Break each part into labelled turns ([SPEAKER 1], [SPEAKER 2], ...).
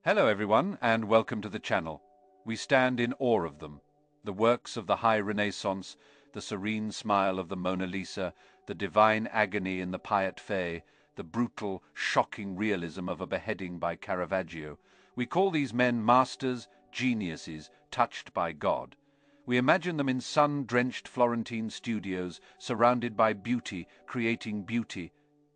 [SPEAKER 1] Hello everyone, and welcome to the channel. We stand in awe of them. The works of the High Renaissance, the serene smile of the Mona Lisa, the divine agony in the Piet Fay, the brutal, shocking realism of a beheading by Caravaggio. We call these men masters, geniuses, touched by God. We imagine them in sun-drenched Florentine studios, surrounded by beauty, creating beauty.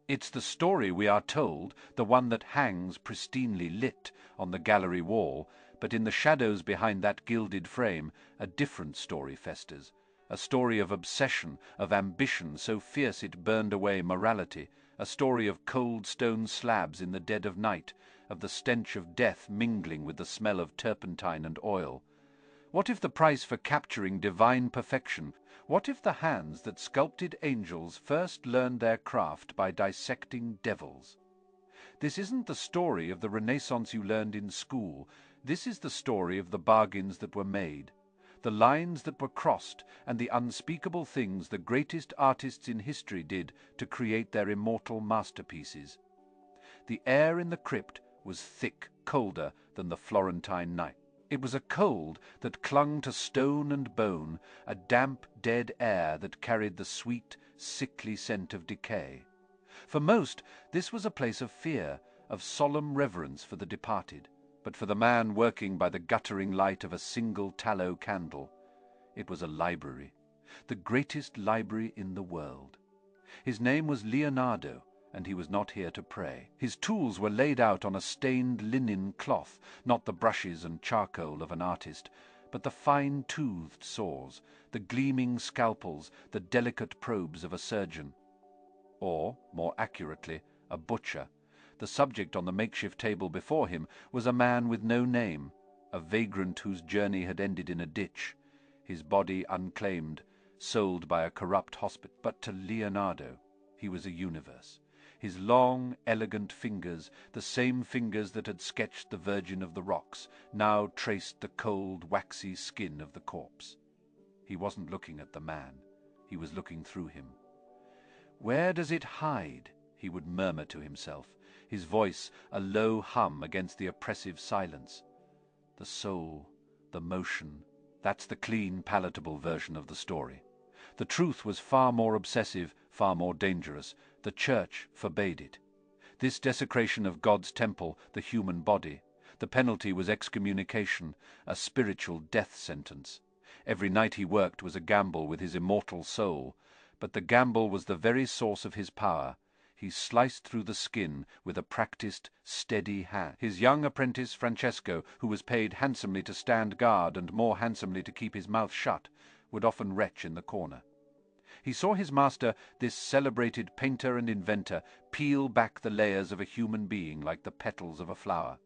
[SPEAKER 1] It's the story we are told, the one that hangs pristinely lit on the gallery wall, but in the shadows behind that gilded frame, a different story festers. A story of obsession, of ambition so fierce it burned away morality, a story of cold stone slabs in the dead of night, of the stench of death mingling with the smell of turpentine and oil. What if the price for capturing divine perfection? What if the hands that sculpted angels first learned their craft by dissecting devils? This isn't the story of the Renaissance you learned in school. This is the story of the bargains that were made, the lines that were crossed, and the unspeakable things the greatest artists in history did to create their immortal masterpieces. The air in the crypt was thick, colder than the Florentine night. It was a cold that clung to stone and bone, a damp, dead air that carried the sweet, sickly scent of decay. For most, this was a place of fear, of solemn reverence for the departed. But for the man working by the guttering light of a single tallow candle, it was a library, the greatest library in the world. His name was Leonardo, and he was not here to pray. His tools were laid out on a stained linen cloth, not the brushes and charcoal of an artist, but the fine-toothed saws, the gleaming scalpels, the delicate probes of a surgeon. Or, more accurately, a butcher. The subject on the makeshift table before him was a man with no name, a vagrant whose journey had ended in a ditch, his body unclaimed, sold by a corrupt hospital. But to Leonardo, he was a universe. His long, elegant fingers, the same fingers that had sketched the Virgin of the Rocks, now traced the cold, waxy skin of the corpse. He wasn't looking at the man. He was looking through him. "Where does it hide?" he would murmur to himself, his voice a low hum against the oppressive silence. The soul, the motion, that's the clean, palatable version of the story. The truth was far more obsessive, far more dangerous. The Church forbade it. This desecration of God's temple, the human body, the penalty was excommunication, a spiritual death sentence. Every night he worked was a gamble with his immortal soul, but the gamble was the very source of his power. He sliced through the skin with a practiced, steady hand. His young apprentice Francesco, who was paid handsomely to stand guard and more handsomely to keep his mouth shut, would often retch in the corner. He saw his master, this celebrated painter and inventor, peel back the layers of a human being like the petals of a flower.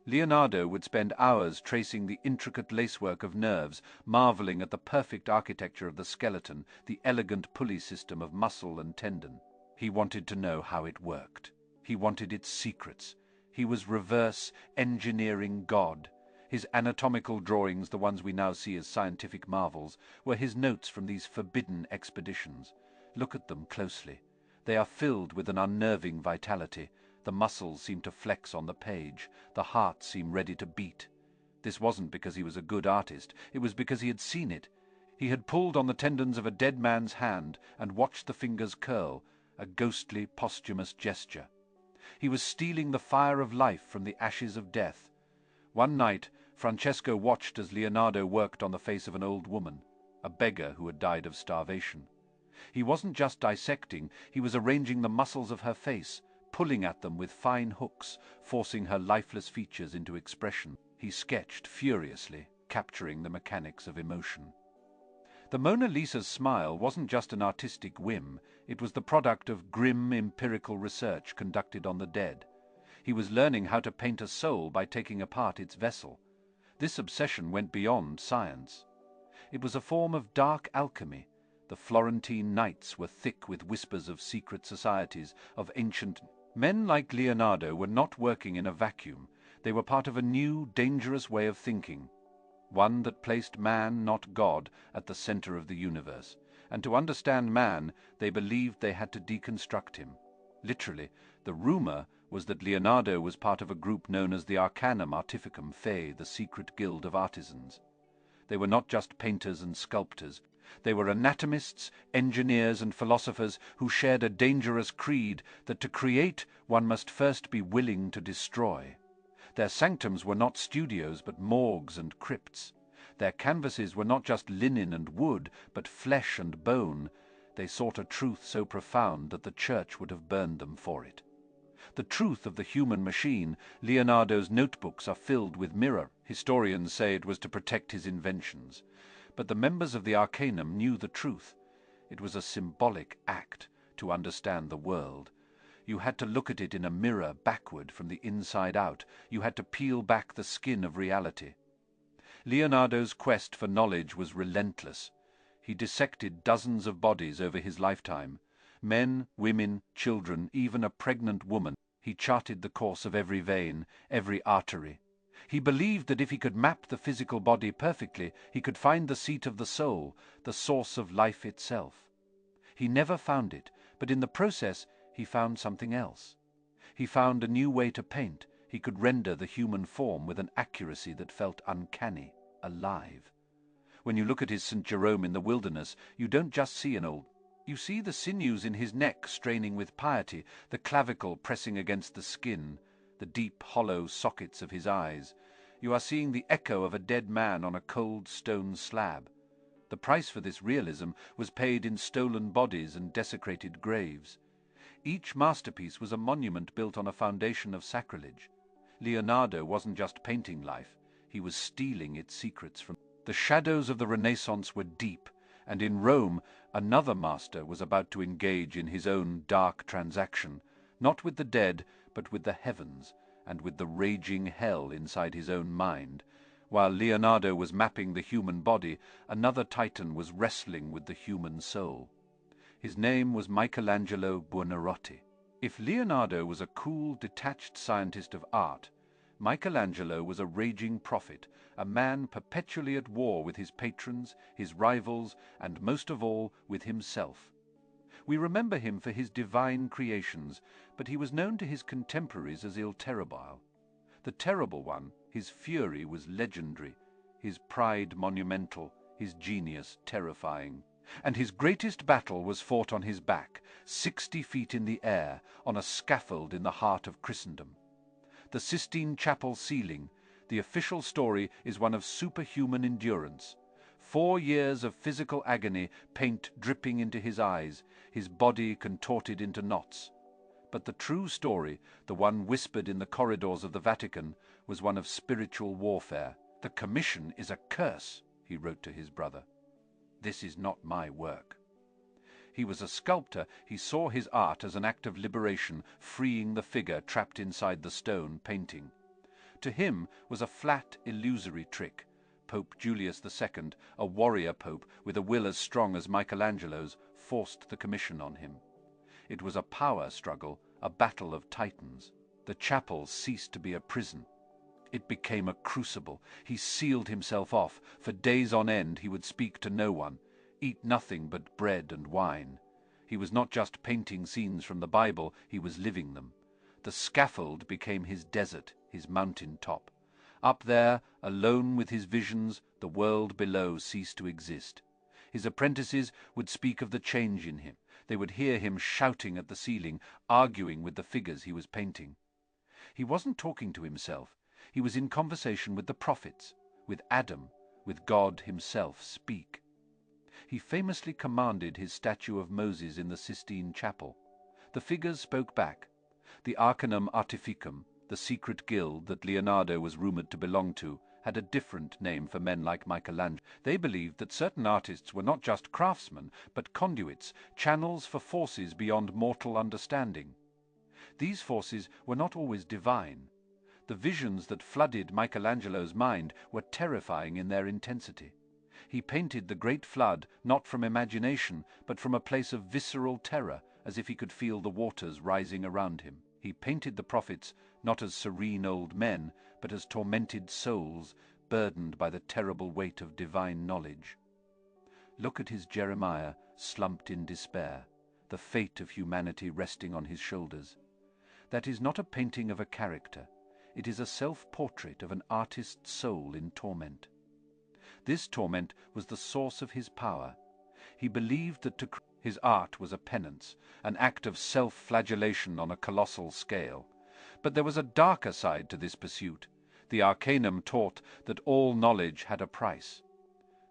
[SPEAKER 1] Leonardo would spend hours tracing the intricate lacework of nerves, marveling at the perfect architecture of the skeleton, the elegant pulley system of muscle and tendon. He wanted to know how it worked. He wanted its secrets. He was reverse engineering God. His anatomical drawings, the ones we now see as scientific marvels, were his notes from these forbidden expeditions. Look at them closely. They are filled with an unnerving vitality. The muscles seem to flex on the page. The heart seemed ready to beat. This wasn't because he was a good artist. It was because he had seen it. He had pulled on the tendons of a dead man's hand and watched the fingers curl, a ghostly, posthumous gesture. He was stealing the fire of life from the ashes of death. One night, Francesco watched as Leonardo worked on the face of an old woman, a beggar who had died of starvation. He wasn't just dissecting, he was arranging the muscles of her face, pulling at them with fine hooks, forcing her lifeless features into expression. He sketched furiously, capturing the mechanics of emotion. The Mona Lisa's smile wasn't just an artistic whim, it was the product of grim empirical research conducted on the dead. He was learning how to paint a soul by taking apart its vessel. This obsession went beyond science. It was a form of dark alchemy. The Florentine nights were thick with whispers of secret societies, of ancient... Men like Leonardo were not working in a vacuum. They were part of a new, dangerous way of thinking, one that placed man, not God, at the center of the universe. And to understand man, they believed they had to deconstruct him. Literally, the rumor was that Leonardo was part of a group known as the Arcanum Artificum Fei, the secret guild of artisans. They were not just painters and sculptors. They were anatomists, engineers, and philosophers who shared a dangerous creed that to create one must first be willing to destroy. Their sanctums were not studios but morgues and crypts. Their canvases were not just linen and wood but flesh and bone. They sought a truth so profound that the church would have burned them for it. The truth of the human machine. Leonardo's notebooks are filled with mirror. Historians say it was to protect his inventions. But the members of the Arcanum knew the truth. It was a symbolic act to understand the world. You had to look at it in a mirror backward from the inside out. You had to peel back the skin of reality. Leonardo's quest for knowledge was relentless. He dissected dozens of bodies over his lifetime. Men, women, children, even a pregnant woman. He charted the course of every vein, every artery. He believed that if he could map the physical body perfectly, he could find the seat of the soul, the source of life itself. He never found it, but in the process he found something else. He found a new way to paint. He could render the human form with an accuracy that felt uncanny, alive. When you look at his St. Jerome in the wilderness, you don't just see an old. You see the sinews in his neck straining with piety, the clavicle pressing against the skin, the deep, hollow sockets of his eyes. You are seeing the echo of a dead man on a cold stone slab. The price for this realism was paid in stolen bodies and desecrated graves. Each masterpiece was a monument built on a foundation of sacrilege. Leonardo wasn't just painting life, he was stealing its secrets from. The shadows of the Renaissance were deep, and in Rome another master was about to engage in his own dark transaction, not with the dead, but with the heavens, and with the raging hell inside his own mind. While Leonardo was mapping the human body, another titan was wrestling with the human soul. His name was Michelangelo Buonarroti. If Leonardo was a cool, detached scientist of art, Michelangelo was a raging prophet, a man perpetually at war with his patrons, his rivals, and most of all with himself. We remember him for his divine creations, but he was known to his contemporaries as Il Terribile. The Terrible One, his fury was legendary, his pride monumental, his genius terrifying. And his greatest battle was fought on his back, 60 feet in the air, on a scaffold in the heart of Christendom. The Sistine Chapel ceiling, the official story is one of superhuman endurance. 4 years of physical agony, paint dripping into his eyes, his body contorted into knots. But the true story, the one whispered in the corridors of the Vatican, was one of spiritual warfare. "The commission is a curse," he wrote to his brother. "This is not my work." He was a sculptor. He saw his art as an act of liberation, freeing the figure trapped inside the stone painting. To him was a flat, illusory trick. Pope Julius II, a warrior pope with a will as strong as Michelangelo's, forced the commission on him. It was a power struggle, a battle of titans. The chapel ceased to be a prison. It became a crucible. He sealed himself off. For days on end he would speak to no one, eat nothing but bread and wine. He was not just painting scenes from the Bible, he was living them. The scaffold became his desert, his mountain top. Up there, alone with his visions, the world below ceased to exist. His apprentices would speak of the change in him. They would hear him shouting at the ceiling, arguing with the figures he was painting. He wasn't talking to himself. He was in conversation with the prophets, with Adam, with God himself speak. He famously commanded his statue of Moses in the Sistine Chapel. The figures spoke back. The Arcanum Artificum, the secret guild that Leonardo was rumored to belong to, had a different name for men like Michelangelo. They believed that certain artists were not just craftsmen, but conduits, channels for forces beyond mortal understanding. These forces were not always divine. The visions that flooded Michelangelo's mind were terrifying in their intensity. He painted the great flood not from imagination, but from a place of visceral terror, as if he could feel the waters rising around him. He painted the prophets not as serene old men, but as tormented souls, burdened by the terrible weight of divine knowledge. Look at his Jeremiah, slumped in despair, the fate of humanity resting on his shoulders. That is not a painting of a character. It is a self-portrait of an artist's soul in torment. This torment was the source of his power. He believed that his art was a penance, an act of self-flagellation on a colossal scale. But there was a darker side to this pursuit. The Arcanum taught that all knowledge had a price.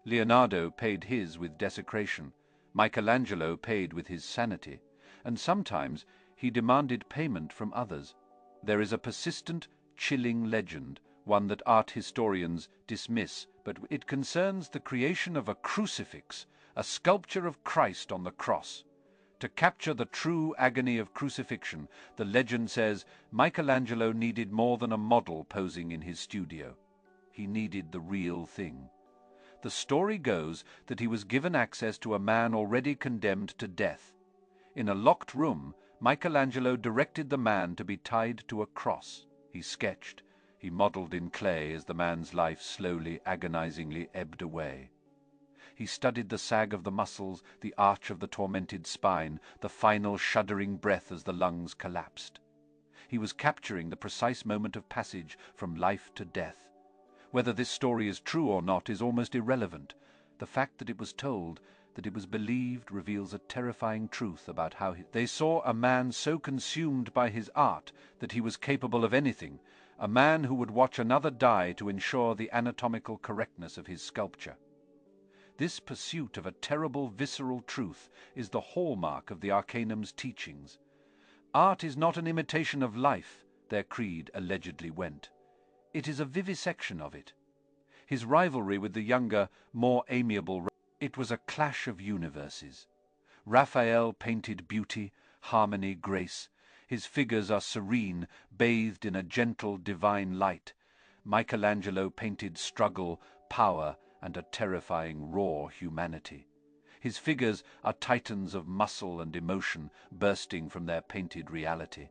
[SPEAKER 1] Leonardo paid his with desecration. Michelangelo paid with his sanity. And sometimes he demanded payment from others. There is a persistent, chilling legend, one that art historians dismiss, but it concerns the creation of a crucifix, a sculpture of Christ on the cross. To capture the true agony of crucifixion, the legend says Michelangelo needed more than a model posing in his studio. He needed the real thing. The story goes that he was given access to a man already condemned to death. In a locked room, Michelangelo directed the man to be tied to a cross. He sketched. He modeled in clay as the man's life slowly, agonizingly ebbed away. He studied the sag of the muscles, the arch of the tormented spine, the final shuddering breath as the lungs collapsed. He was capturing the precise moment of passage from life to death. Whether this story is true or not is almost irrelevant. The fact that it was told, that it was believed, reveals a terrifying truth about how they saw a man so consumed by his art that he was capable of anything, a man who would watch another die to ensure the anatomical correctness of his sculpture. This pursuit of a terrible visceral truth is the hallmark of the Arcanum's teachings. Art is not an imitation of life, their creed allegedly went. It is a vivisection of it. His rivalry with the younger, more amiable, it was a clash of universes. Raphael painted beauty, harmony, grace. His figures are serene, bathed in a gentle, divine light. Michelangelo painted struggle, power, and a terrifying, raw humanity. His figures are titans of muscle and emotion bursting from their painted reality.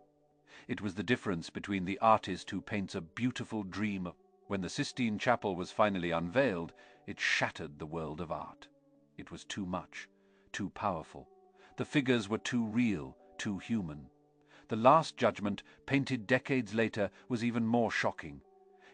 [SPEAKER 1] It was the difference between the artist who paints a beautiful dream. When the Sistine Chapel was finally unveiled, it shattered the world of art. It was too much, too powerful. The figures were too real, too human. The Last Judgment, painted decades later, was even more shocking.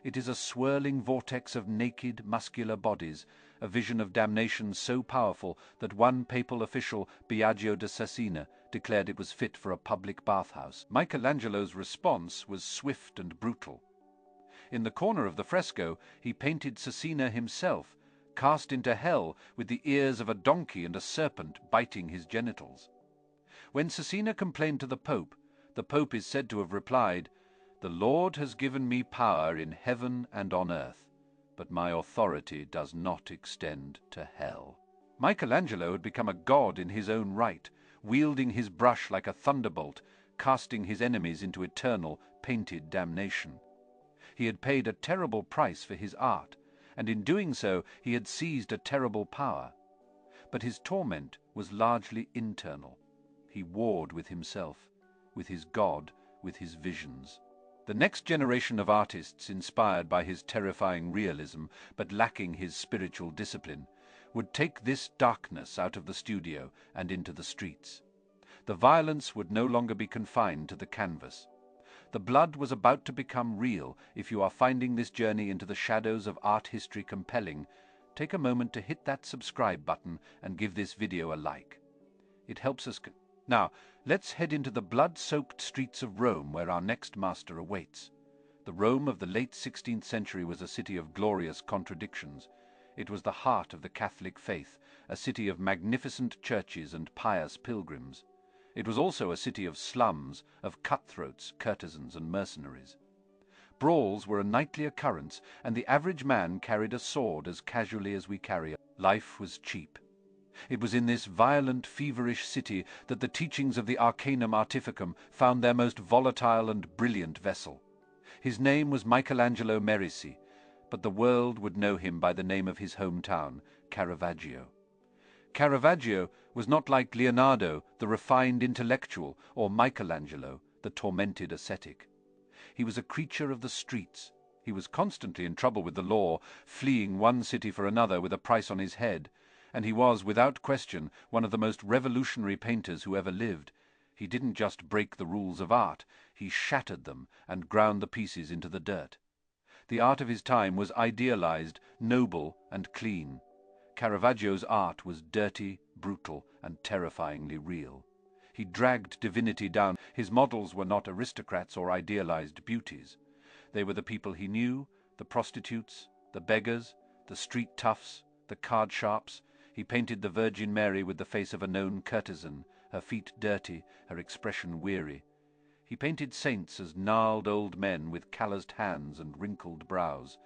[SPEAKER 1] It is a swirling vortex of naked, muscular bodies, a vision of damnation so powerful that one papal official, Biagio da Cesena, declared it was fit for a public bathhouse. Michelangelo's response was swift and brutal. In the corner of the fresco, he painted Cesena himself, cast into hell with the ears of a donkey and a serpent biting his genitals. When Cesena complained to the Pope is said to have replied, "The Lord has given me power in heaven and on earth, but my authority does not extend to hell." Michelangelo had become a god in his own right, wielding his brush like a thunderbolt, casting his enemies into eternal, painted damnation. He had paid a terrible price for his art, and in doing so he had seized a terrible power. But his torment was largely internal. He warred with himself, with his God, with his visions. The next generation of artists, inspired by his terrifying realism, but lacking his spiritual discipline, would take this darkness out of the studio and into the streets. The violence would no longer be confined to the canvas. The blood was about to become real. If you are finding this journey into the shadows of art history compelling, take a moment to hit that subscribe button and give this video a like. It helps us. Now, let's head into the blood-soaked streets of Rome where our next master awaits. The Rome of the late 16th century was a city of glorious contradictions. It was the heart of the Catholic faith, a city of magnificent churches and pious pilgrims. It was also a city of slums, of cutthroats, courtesans, and mercenaries. Brawls were a nightly occurrence, and the average man carried a sword as casually as we carry. Life was cheap. It was in this violent, feverish city that the teachings of the Arcanum Artificum found their most volatile and brilliant vessel. His name was Michelangelo Merisi, but the world would know him by the name of his hometown, Caravaggio. Caravaggio was not like Leonardo, the refined intellectual, or Michelangelo, the tormented ascetic. He was a creature of the streets. He was constantly in trouble with the law, fleeing one city for another with a price on his head, and he was, without question, one of the most revolutionary painters who ever lived. He didn't just break the rules of art, he shattered them and ground the pieces into the dirt. The art of his time was idealized, noble, and clean. Caravaggio's art was dirty, brutal, and terrifyingly real. He dragged divinity down. His models were not aristocrats or idealized beauties. They were the people he knew, the prostitutes, the beggars, the street toughs, the card sharps. He painted the Virgin Mary with the face of a known courtesan, her feet dirty, her expression weary. He painted saints as gnarled old men with calloused hands and wrinkled brows.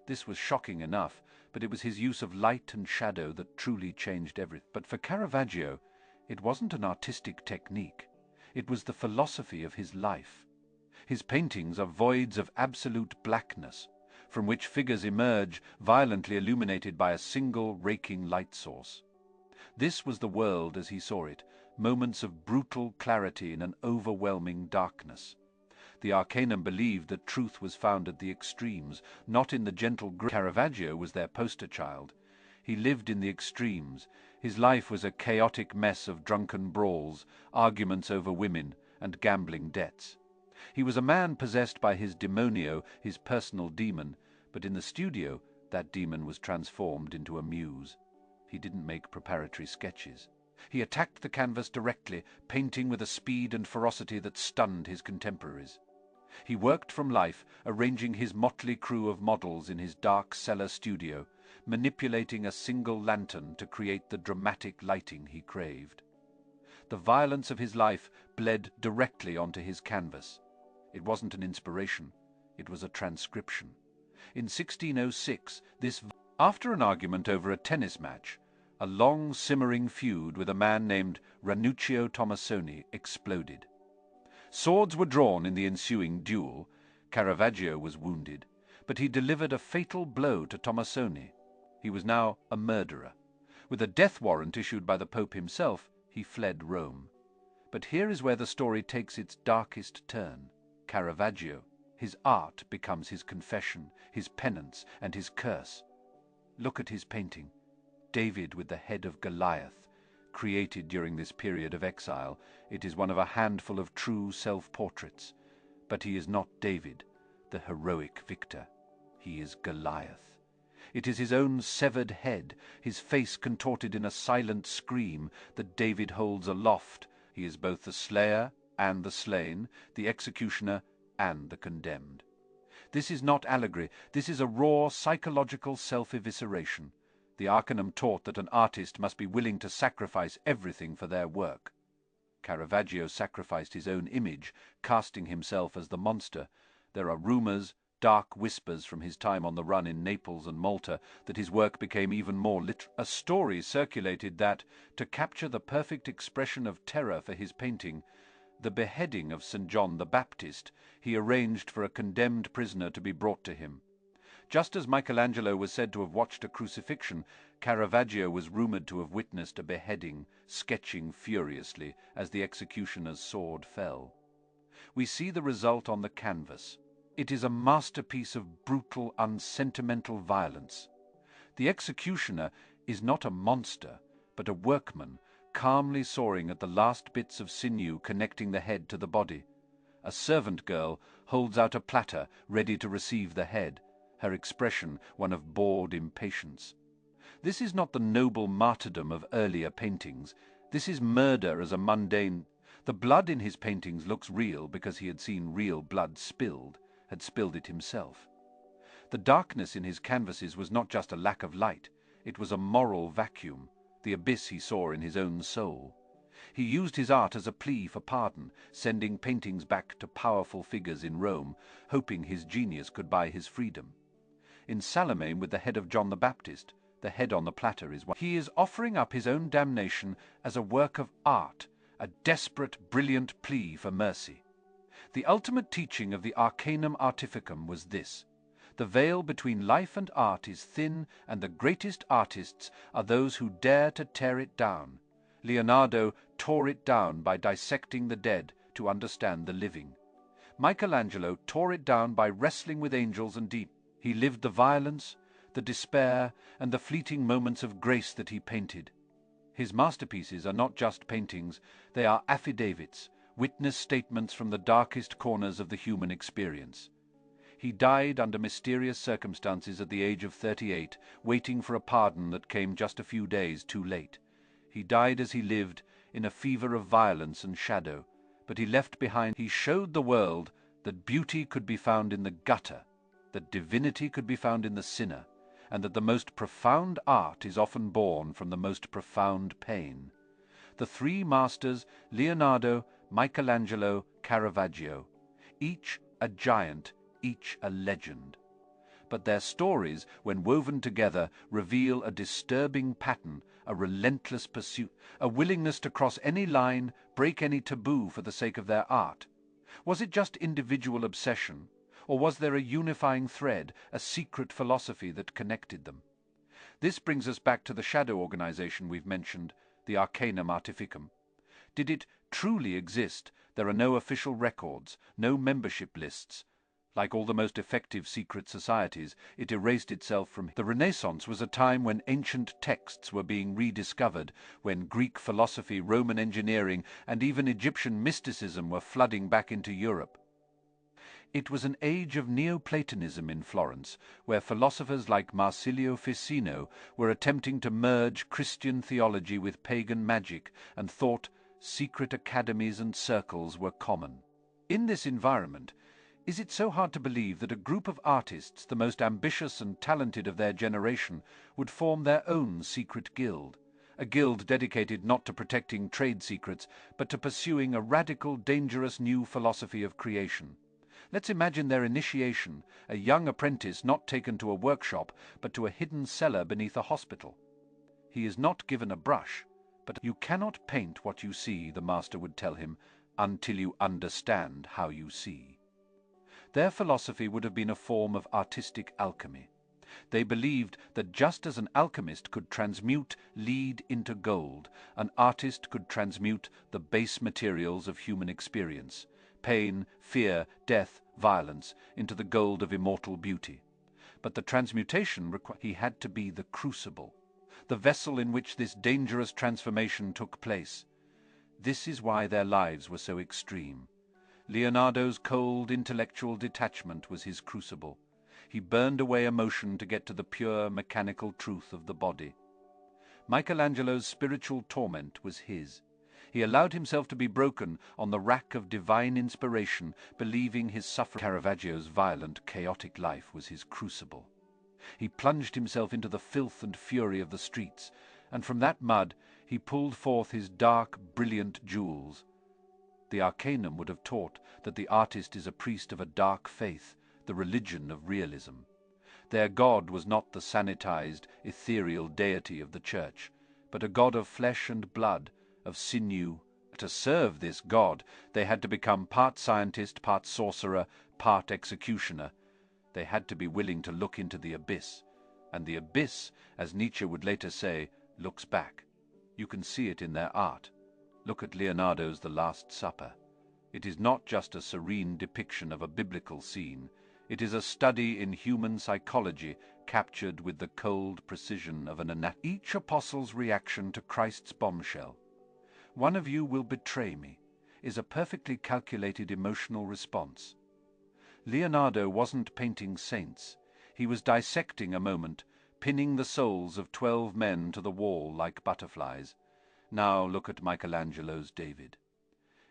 [SPEAKER 1] This was shocking enough, but it was his use of light and shadow that truly changed everything. But for Caravaggio, it wasn't an artistic technique. It was the philosophy of his life. His paintings are voids of absolute blackness, from which figures emerge, violently illuminated by a single raking light source. This was the world as he saw it, moments of brutal clarity in an overwhelming darkness. The Arcanum believed that truth was found at the extremes, not in the gentle gray. Caravaggio was their poster child. He lived in the extremes. His life was a chaotic mess of drunken brawls, arguments over women, and gambling debts. He was a man possessed by his demonio, his personal demon, but in the studio that demon was transformed into a muse. He didn't make preparatory sketches. He attacked the canvas directly, painting with a speed and ferocity that stunned his contemporaries. He worked from life, arranging his motley crew of models in his dark cellar studio, manipulating a single lantern to create the dramatic lighting he craved. The violence of his life bled directly onto his canvas. It wasn't an inspiration, it was a transcription. In 1606, after an argument over a tennis match, a long simmering feud with a man named Ranuccio Tomassoni exploded. Swords were drawn in the ensuing duel. Caravaggio was wounded, but he delivered a fatal blow to Tomassoni. He was now a murderer. With a death warrant issued by the Pope himself, he fled Rome. But here is where the story takes its darkest turn. Caravaggio, his art becomes his confession, his penance, and his curse. Look at his painting, David with the head of Goliath. Created during this period of exile, it is one of a handful of true self-portraits. But he is not David, the heroic victor. He is Goliath. It is his own severed head, his face contorted in a silent scream, that David holds aloft. He is both the slayer and the slain, the executioner and the condemned. This is not allegory. This is a raw psychological self-evisceration. The Arcanum taught that an artist must be willing to sacrifice everything for their work. Caravaggio sacrificed his own image, casting himself as the monster. There are rumors, dark whispers from his time on the run in Naples and Malta, that his work became even more literal. A story circulated that, to capture the perfect expression of terror for his painting, the beheading of St. John the Baptist, he arranged for a condemned prisoner to be brought to him. Just as Michelangelo was said to have watched a crucifixion, Caravaggio was rumored to have witnessed a beheading, sketching furiously as the executioner's sword fell. We see the result on the canvas. It is a masterpiece of brutal, unsentimental violence. The executioner is not a monster, but a workman, calmly sawing at the last bits of sinew connecting the head to the body. A servant girl holds out a platter, ready to receive the head, her expression one of bored impatience. This is not the noble martyrdom of earlier paintings. This is murder as a mundane. The blood in his paintings looks real because he had seen real blood spilled, had spilled it himself. The darkness in his canvases was not just a lack of light, it was a moral vacuum, the abyss he saw in his own soul. He used his art as a plea for pardon, sending paintings back to powerful figures in Rome, hoping his genius could buy his freedom. In Salome with the head of John the Baptist, the head on the platter is one. He is offering up his own damnation as a work of art, a desperate, brilliant plea for mercy. The ultimate teaching of the Arcanum Artificum was this: the veil between life and art is thin, and the greatest artists are those who dare to tear it down. Leonardo tore it down by dissecting the dead to understand the living. Michelangelo tore it down by wrestling with angels and demons. He lived the violence, the despair, and the fleeting moments of grace that he painted. His masterpieces are not just paintings, they are affidavits, witness statements from the darkest corners of the human experience. He died under mysterious circumstances at the age of 38, waiting for a pardon that came just a few days too late. He died as he lived, in a fever of violence and shadow, but he left behind. He showed the world that beauty could be found in the gutter, that divinity could be found in the sinner, and that the most profound art is often born from the most profound pain. The three masters, Leonardo, Michelangelo, Caravaggio, each a giant, each a legend. But their stories, when woven together, reveal a disturbing pattern, a relentless pursuit, a willingness to cross any line, break any taboo for the sake of their art. Was it just individual obsession, or was there a unifying thread, a secret philosophy that connected them? This brings us back to the shadow organization we've mentioned, the Arcanum Artificum. Did it truly exist? There are no official records, no membership lists. Like all the most effective secret societies, it erased itself from. The Renaissance was a time when ancient texts were being rediscovered, when Greek philosophy, Roman engineering, and even Egyptian mysticism were flooding back into Europe. It was an age of Neoplatonism in Florence, where philosophers like Marsilio Ficino were attempting to merge Christian theology with pagan magic, and thought secret academies and circles were common. In this environment, is it so hard to believe that a group of artists, the most ambitious and talented of their generation, would form their own secret guild? A guild dedicated not to protecting trade secrets, but to pursuing a radical, dangerous new philosophy of creation. Let's imagine their initiation, a young apprentice not taken to a workshop, but to a hidden cellar beneath a hospital. He is not given a brush, but you cannot paint what you see, the master would tell him, until you understand how you see. Their philosophy would have been a form of artistic alchemy. They believed that just as an alchemist could transmute lead into gold, an artist could transmute the base materials of human experience, pain, fear, death, violence, into the gold of immortal beauty. But the transmutation he had to be the crucible, the vessel in which this dangerous transformation took place. This is why their lives were so extreme. Leonardo's cold intellectual detachment was his crucible. He burned away emotion to get to the pure mechanical truth of the body. Michelangelo's spiritual torment was his. He allowed himself to be broken on the rack of divine inspiration, believing his suffering. Caravaggio's violent, chaotic life was his crucible. He plunged himself into the filth and fury of the streets, and from that mud he pulled forth his dark, brilliant jewels. The Arcanum would have taught that the artist is a priest of a dark faith, the religion of realism. Their god was not the sanitized, ethereal deity of the church, but a god of flesh and blood, of sinew. To serve this god, they had to become part scientist, part sorcerer, part executioner. They had to be willing to look into the abyss. And the abyss, as Nietzsche would later say, looks back. You can see it in their art. Look at Leonardo's The Last Supper. It is not just a serene depiction of a biblical scene. It is a study in human psychology captured with the cold precision of an anatomy. Each apostle's reaction to Christ's bombshell, "One of you will betray me," is a perfectly calculated emotional response. Leonardo wasn't painting saints. He was dissecting a moment, pinning the souls of 12 men to the wall like butterflies. Now look at Michelangelo's David.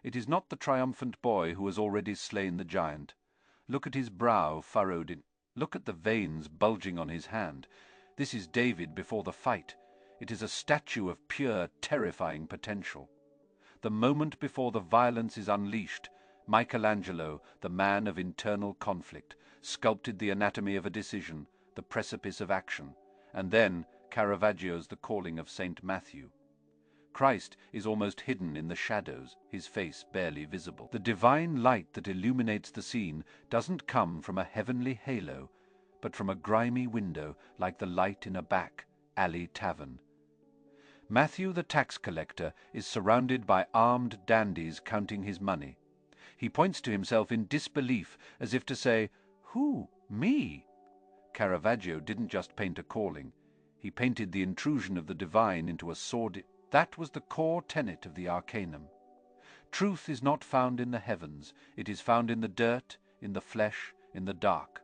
[SPEAKER 1] It is not the triumphant boy who has already slain the giant. Look at his brow furrowed in. Look at the veins bulging on his hand. This is David before the fight. It is a statue of pure, terrifying potential. The moment before the violence is unleashed, Michelangelo, the man of internal conflict, sculpted the anatomy of a decision, the precipice of action, and then Caravaggio's The Calling of St. Matthew. Christ is almost hidden in the shadows, his face barely visible. The divine light that illuminates the scene doesn't come from a heavenly halo, but from a grimy window like the light in a back alley tavern. Matthew the tax collector is surrounded by armed dandies counting his money. He points to himself in disbelief, as if to say, "Who? Me?" Caravaggio didn't just paint a calling. He painted the intrusion of the divine into a sordid. That was the core tenet of the Arcanum. Truth is not found in the heavens. It is found in the dirt, in the flesh, in the dark.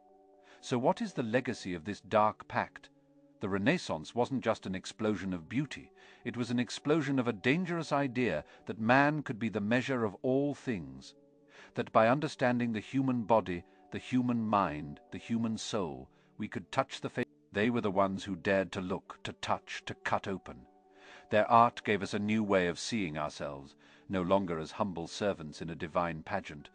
[SPEAKER 1] So what is the legacy of this dark pact? The Renaissance wasn't just an explosion of beauty. It was an explosion of a dangerous idea that man could be the measure of all things. That by understanding the human body, the human mind, the human soul, we could touch the face. They were the ones who dared to look, to touch, to cut open. Their art gave us a new way of seeing ourselves, no longer as humble servants in a divine pageant,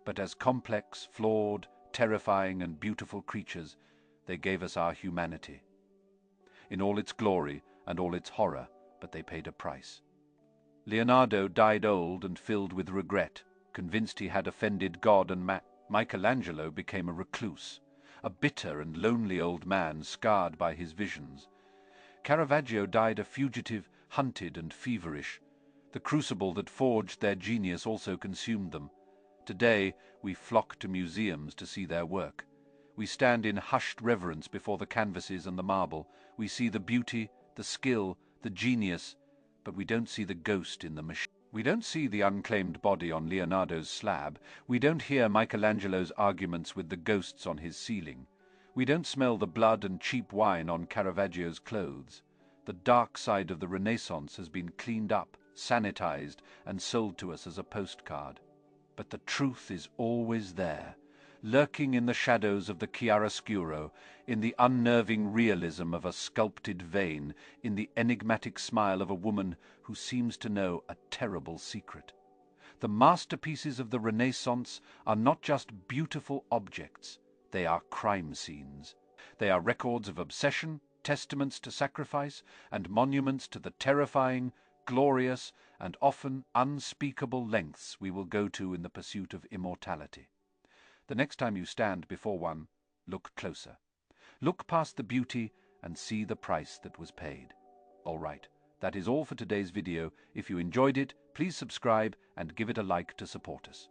[SPEAKER 1] but as complex, flawed, terrifying and beautiful creatures. They gave us our humanity, in all its glory and all its horror, but they paid a price. Leonardo died old and filled with regret, convinced he had offended God and man. Michelangelo became a recluse, a bitter and lonely old man scarred by his visions. Caravaggio died a fugitive, hunted and feverish. The crucible that forged their genius also consumed them. Today we flock to museums to see their work. We stand in hushed reverence before the canvases and the marble. We see the beauty, the skill, the genius, but we don't see the ghost in the machine. We don't see the unclaimed body on Leonardo's slab. We don't hear Michelangelo's arguments with the ghosts on his ceiling. We don't smell the blood and cheap wine on Caravaggio's clothes. The dark side of the Renaissance has been cleaned up, sanitized, and sold to us as a postcard. But the truth is always there, lurking in the shadows of the chiaroscuro, in the unnerving realism of a sculpted vein, in the enigmatic smile of a woman who seems to know a terrible secret. The masterpieces of the Renaissance are not just beautiful objects, they are crime scenes. They are records of obsession, testaments to sacrifice, and monuments to the terrifying, glorious, and often unspeakable lengths we will go to in the pursuit of immortality. The next time you stand before one, look closer. Look past the beauty and see the price that was paid. All right, that is all for today's video. If you enjoyed it, please subscribe and give it a like to support us.